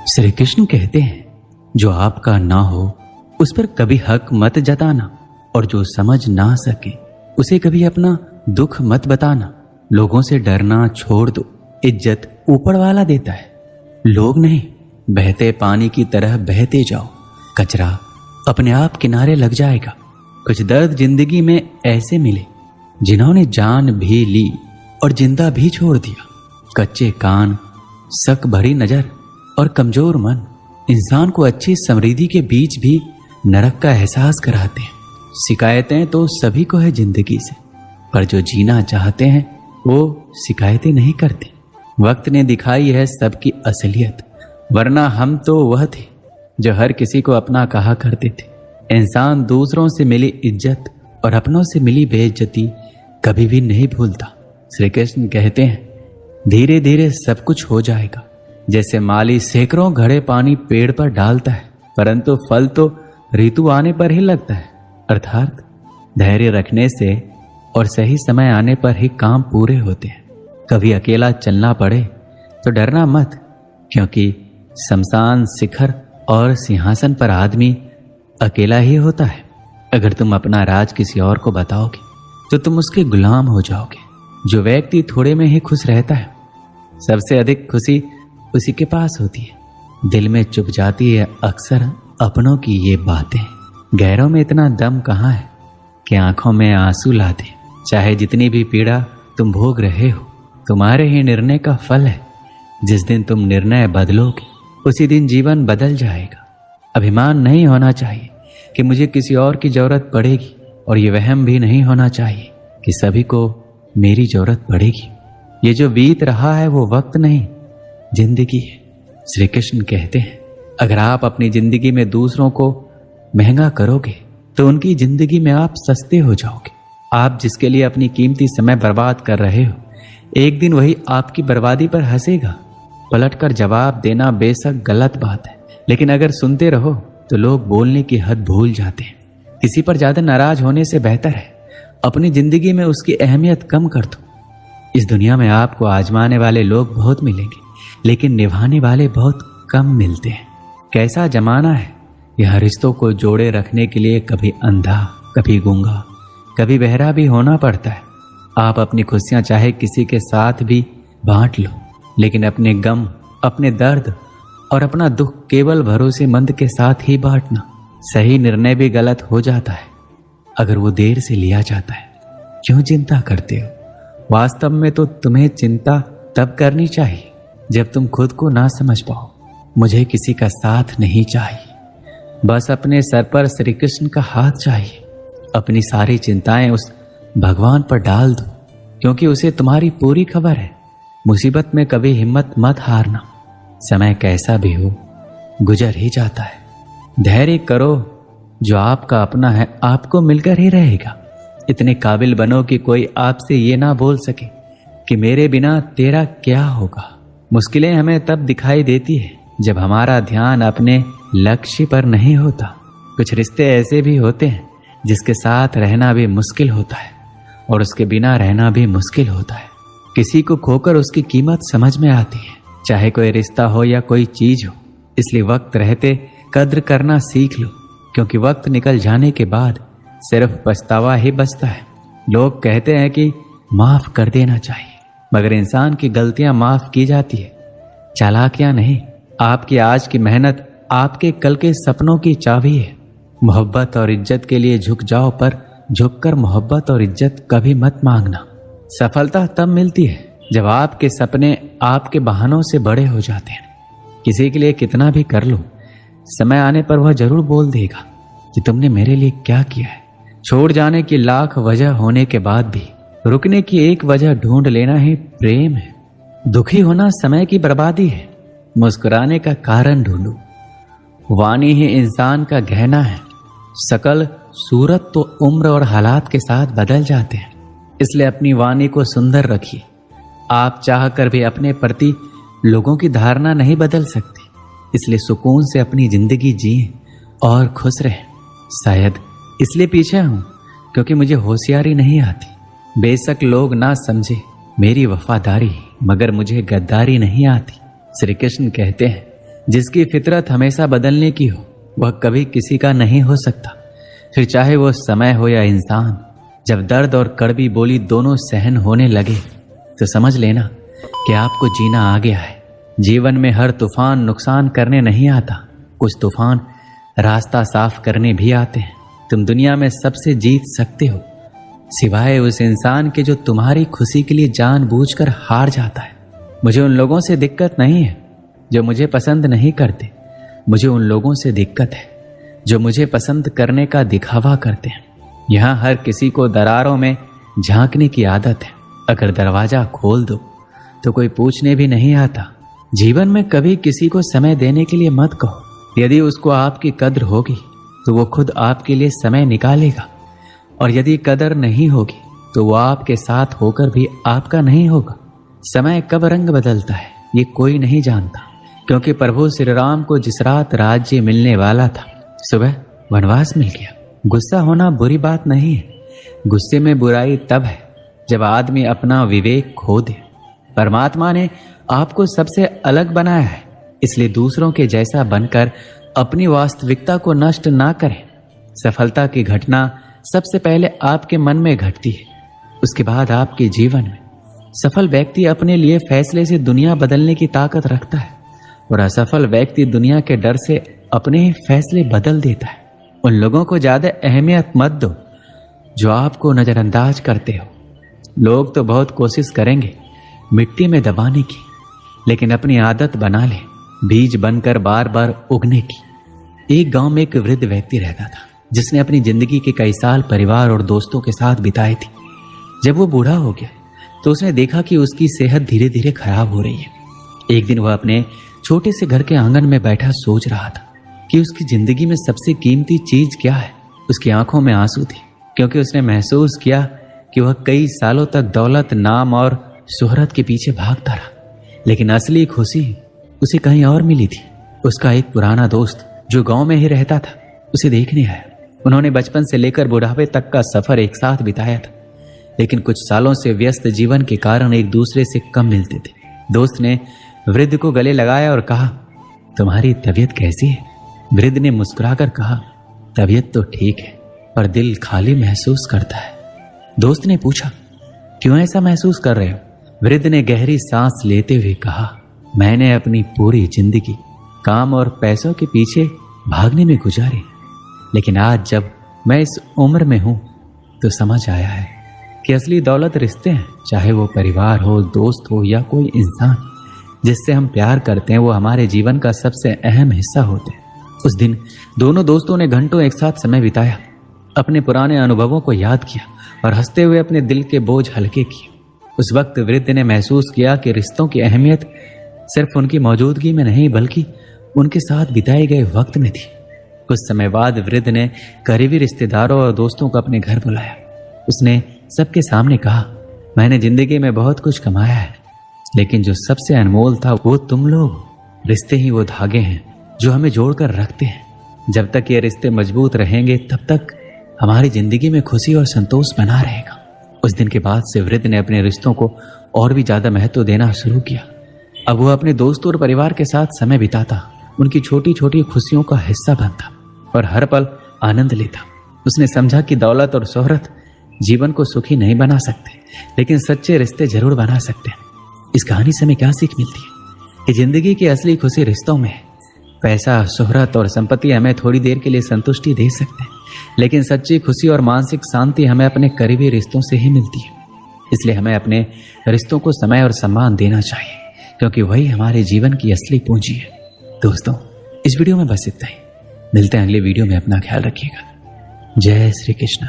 श्री कृष्ण कहते हैं, जो आपका ना हो उस पर कभी हक मत जताना, और जो समझ ना सके उसे कभी अपना दुख मत बताना। लोगों से डरना छोड़ दो, इज्जत ऊपर वाला देता है, लोग नहीं। बहते पानी की तरह बहते जाओ, कचरा अपने आप किनारे लग जाएगा। कुछ दर्द जिंदगी में ऐसे मिले जिन्होंने जान भी ली और जिंदा भी छोड़ दिया। कच्चे कान, शक भरी नजर और कमजोर मन इंसान को अच्छी समृद्धि के बीच भी नरक का एहसास कराते हैं। शिकायतें तो सभी को है जिंदगी से, पर जो जीना चाहते हैं वो शिकायतें नहीं करते। वक्त ने दिखाई है सबकी असलियत, वरना हम तो वह थे जो हर किसी को अपना कहा करते थे। इंसान दूसरों से मिली इज्जत और अपनों से मिली बेइज्जती कभी भी नहीं भूलता। श्री कृष्ण कहते हैं, धीरे धीरे सब कुछ हो जाएगा। जैसे माली सैकड़ों घड़े पानी पेड़ पर डालता है, परंतु फल तो ऋतु आने पर ही लगता है। अर्थात धैर्य रखने से और सही समय आने पर ही काम पूरे होते हैं। कभी अकेला चलना पड़े तो डरना मत, क्योंकि शमशान, शिखर और सिंहासन पर आदमी अकेला ही होता है। अगर तुम अपना राज किसी और को बताओगे तो तुम उसके गुलाम हो जाओगे। जो व्यक्ति थोड़े में ही खुश रहता है, सबसे अधिक खुशी उसी के पास होती है। दिल में चुप जाती है अक्सर अपनों की ये बातें। गैरों में इतना दम कहाँ है कि आंखों में आंसू ला दे। चाहे जितनी भी पीड़ा तुम भोग रहे हो, तुम्हारे ही निर्णय का फल है। जिस दिन तुम निर्णय बदलोगे उसी दिन जीवन बदल जाएगा। अभिमान नहीं होना चाहिए कि मुझे किसी और की जरूरत पड़ेगी, और ये वहम भी नहीं होना चाहिए कि सभी को मेरी जरूरत पड़ेगी। ये जो बीत रहा है वो वक्त नहीं, जिंदगी है। श्री कृष्ण कहते हैं, अगर आप अपनी जिंदगी में दूसरों को महंगा करोगे तो उनकी जिंदगी में आप सस्ते हो जाओगे। आप जिसके लिए अपनी कीमती समय बर्बाद कर रहे हो, एक दिन वही आपकी बर्बादी पर हंसेगा। पलटकर जवाब देना बेशक गलत बात है, लेकिन अगर सुनते रहो तो लोग बोलने की हद भूल जाते हैं। किसी पर ज्यादा नाराज होने से बेहतर है अपनी जिंदगी में उसकी अहमियत कम कर दो। इस दुनिया में आपको आजमाने वाले लोग बहुत मिलेंगे, लेकिन निभाने वाले बहुत कम मिलते हैं। कैसा जमाना है, यह रिश्तों को जोड़े रखने के लिए कभी अंधा, कभी गूंगा, कभी बहरा भी होना पड़ता है। आप अपनी खुशियां चाहे किसी के साथ भी बांट लो, लेकिन अपने गम, अपने दर्द और अपना दुख केवल भरोसेमंद के साथ ही बांटना। सही निर्णय भी गलत हो जाता है अगर वो देर से लिया जाता है। क्यों चिंता करते हो? वास्तव में तो तुम्हें चिंता तब करनी चाहिए जब तुम खुद को ना समझ पाओ। मुझे किसी का साथ नहीं चाहिए, बस अपने सर पर श्री कृष्ण का हाथ चाहिए। अपनी सारी चिंताएं उस भगवान पर डाल दो, क्योंकि उसे तुम्हारी पूरी खबर है। मुसीबत में कभी हिम्मत मत हारना। समय कैसा भी हो गुजर ही जाता है। धैर्य करो, जो आपका अपना है आपको मिलकर ही रहेगा। इतने काबिल बनो कि कोई आपसे ये ना बोल सके कि मेरे बिना तेरा क्या होगा। मुश्किलें हमें तब दिखाई देती है जब हमारा ध्यान अपने लक्ष्य पर नहीं होता। कुछ रिश्ते ऐसे भी होते हैं जिसके साथ रहना भी मुश्किल होता है और उसके बिना रहना भी मुश्किल होता है। किसी को खोकर उसकी कीमत समझ में आती है, चाहे कोई रिश्ता हो या कोई चीज हो। इसलिए वक्त रहते कद्र करना सीख लो, क्योंकि वक्त निकल जाने के बाद सिर्फ पछतावा ही बचता है। लोग कहते हैं कि माफ कर देना चाहिए, मगर इंसान की गलतियां माफ की जाती है, चालाकियां नहीं। आपकी आज की मेहनत आपके कल के सपनों की चाबी है। मोहब्बत और इज्जत के लिए झुक जाओ, पर झुककर मोहब्बत और इज्जत कभी मत मांगना। सफलता तब मिलती है जब आपके सपने आपके बहानों से बड़े हो जाते हैं। किसी के लिए कितना भी कर लो, समय आने पर वह जरूर बोल देगा कि तुमने मेरे लिए क्या किया है। छोड़ जाने की लाख वजह होने के बाद भी रुकने की एक वजह ढूंढ लेना ही प्रेम है। दुखी होना समय की बर्बादी है, मुस्कुराने का कारण ढूंढो। वाणी ही इंसान का गहना है। शकल सूरत तो उम्र और हालात के साथ बदल जाते हैं, इसलिए अपनी वाणी को सुंदर रखिए। आप चाह कर भी अपने प्रति लोगों की धारणा नहीं बदल सकते, इसलिए सुकून से अपनी जिंदगी जिए और खुश रहें। शायद इसलिए पीछे हूं क्योंकि मुझे होशियारी नहीं आती। बेशक लोग ना समझे मेरी वफादारी, मगर मुझे गद्दारी नहीं आती। श्री कृष्ण कहते हैं, जिसकी फितरत हमेशा बदलने की हो वह कभी किसी का नहीं हो सकता, फिर चाहे वो समय हो या इंसान। जब दर्द और कड़वी बोली दोनों सहन होने लगे तो समझ लेना कि आपको जीना आ गया है। जीवन में हर तूफान नुकसान करने नहीं आता, कुछ तूफान रास्ता साफ करने भी आते हैं। तुम दुनिया में सबसे जीत सकते हो सिवाय उस इंसान के जो तुम्हारी खुशी के लिए जानबूझकर हार जाता है। मुझे उन लोगों से दिक्कत नहीं है जो मुझे पसंद नहीं करते, मुझे उन लोगों से दिक्कत है जो मुझे पसंद करने का दिखावा करते हैं। यहाँ हर किसी को दरारों में झांकने की आदत है, अगर दरवाजा खोल दो तो कोई पूछने भी नहीं आता। जीवन में कभी किसी को समय देने के लिए मत कहो, यदि उसको आपकी कद्र होगी तो वो खुद आपके लिए समय निकालेगा, और यदि कदर नहीं होगी तो वो आपके साथ होकर भी आपका नहीं होगा। समय कब रंग बदलता है ये कोई नहीं जानता, क्योंकि प्रभु श्री राम को जिस रात राज्य मिलने वाला था सुबह वनवास मिल गया। गुस्सा होना बुरी बात नहीं है, गुस्से में बुराई तब है जब आदमी अपना विवेक खो दे। परमात्मा ने आपको सबसे अलग बनाया है, इसलिए दूसरों के जैसा बनकर अपनी वास्तविकता को नष्ट ना करें। सफलता की घटना सबसे पहले आपके मन में घटती है, उसके बाद आपके जीवन में। सफल व्यक्ति अपने लिए फैसले से दुनिया बदलने की ताकत रखता है, और असफल व्यक्ति दुनिया के डर से अपने ही फैसले बदल देता है। उन लोगों को ज्यादा अहमियत मत दो जो आपको नजरअंदाज करते हो। लोग तो बहुत कोशिश करेंगे मिट्टी में दबाने की, लेकिन अपनी आदत बना ले बीज बनकर बार बार उगने की। एक गांव में एक वृद्ध व्यक्ति रहता था जिसने अपनी जिंदगी के कई साल परिवार और दोस्तों के साथ बिताए थे। जब वो बूढ़ा हो गया तो उसने देखा कि उसकी सेहत धीरे धीरे खराब हो रही है। एक दिन वह अपने छोटे से घर के आंगन में बैठा सोच रहा था कि उसकी जिंदगी में सबसे कीमती चीज क्या है। उसकी आंखों में आंसू थे, क्योंकि उसने महसूस किया कि वह कई सालों तक दौलत, नाम और शोहरत के पीछे भागता रहा, लेकिन असली खुशी उसे कहीं और मिली थी। उसका एक पुराना दोस्त जो गांव में ही रहता था उसे देखने आया। उन्होंने बचपन से लेकर बुढ़ापे तक का सफर एक साथ बिताया था, लेकिन कुछ सालों से व्यस्त जीवन के कारण एक दूसरे से कम मिलते थे। दोस्त ने वृद्ध को गले लगाया और कहा, तुम्हारी तबीयत कैसी है? वृद्ध ने मुस्कुराकर कहा, तबीयत तो ठीक है, पर दिल खाली महसूस करता है। दोस्त ने पूछा, क्यों ऐसा महसूस कर रहे हो? वृद्ध ने गहरी सांस लेते हुए कहा, मैंने अपनी पूरी जिंदगी काम और पैसों के पीछे भागने में गुजारी, लेकिन आज जब मैं इस उम्र में हूं तो समझ आया है कि असली दौलत रिश्ते हैं, चाहे वो परिवार हो, दोस्त हो या कोई इंसान जिससे हम प्यार करते हैं, वो हमारे जीवन का सबसे अहम हिस्सा होते हैं। उस दिन दोनों दोस्तों ने घंटों एक साथ समय बिताया, अपने पुराने अनुभवों को याद किया और हंसते हुए अपने दिल के बोझ हल्के किए। उस वक्त वृद्ध ने महसूस किया कि रिश्तों की अहमियत सिर्फ उनकी मौजूदगी में नहीं बल्कि उनके साथ बिताए गए वक्त में थी। कुछ समय बाद वृद्ध ने करीबी रिश्तेदारों और दोस्तों को अपने घर बुलाया। उसने सबके सामने कहा, मैंने जिंदगी में बहुत कुछ कमाया है, लेकिन जो सबसे अनमोल था वो तुम लोग। रिश्ते ही वो धागे हैं जो हमें जोड़कर रखते हैं। जब तक ये रिश्ते मजबूत रहेंगे तब तक हमारी जिंदगी में खुशी और संतोष बना रहेगा। उस दिन के बाद से वृद्ध ने अपने रिश्तों को और भी ज्यादा महत्व देना शुरू किया। अब वो अपने दोस्तों और परिवार के साथ समय बिताता, उनकी छोटी छोटी खुशियों का हिस्सा बनता और हर पल आनंद लेता। उसने समझा कि दौलत और शोहरत जीवन को सुखी नहीं बना सकते, लेकिन सच्चे रिश्ते जरूर बना सकते हैं। इस कहानी से हमें क्या सीख मिलती है कि जिंदगी की असली खुशी रिश्तों में है। पैसा, शोहरत और संपत्ति हमें थोड़ी देर के लिए संतुष्टि दे सकते हैं, लेकिन सच्ची खुशी और मानसिक शांति हमें अपने करीबी रिश्तों से ही मिलती है। इसलिए हमें अपने रिश्तों को समय और सम्मान देना चाहिए, क्योंकि वही हमारे जीवन की असली पूंजी है। दोस्तों, इस वीडियो में बस इतना ही। मिलते हैं अगले वीडियो में। अपना ख्याल रखिएगा। जय श्री कृष्ण।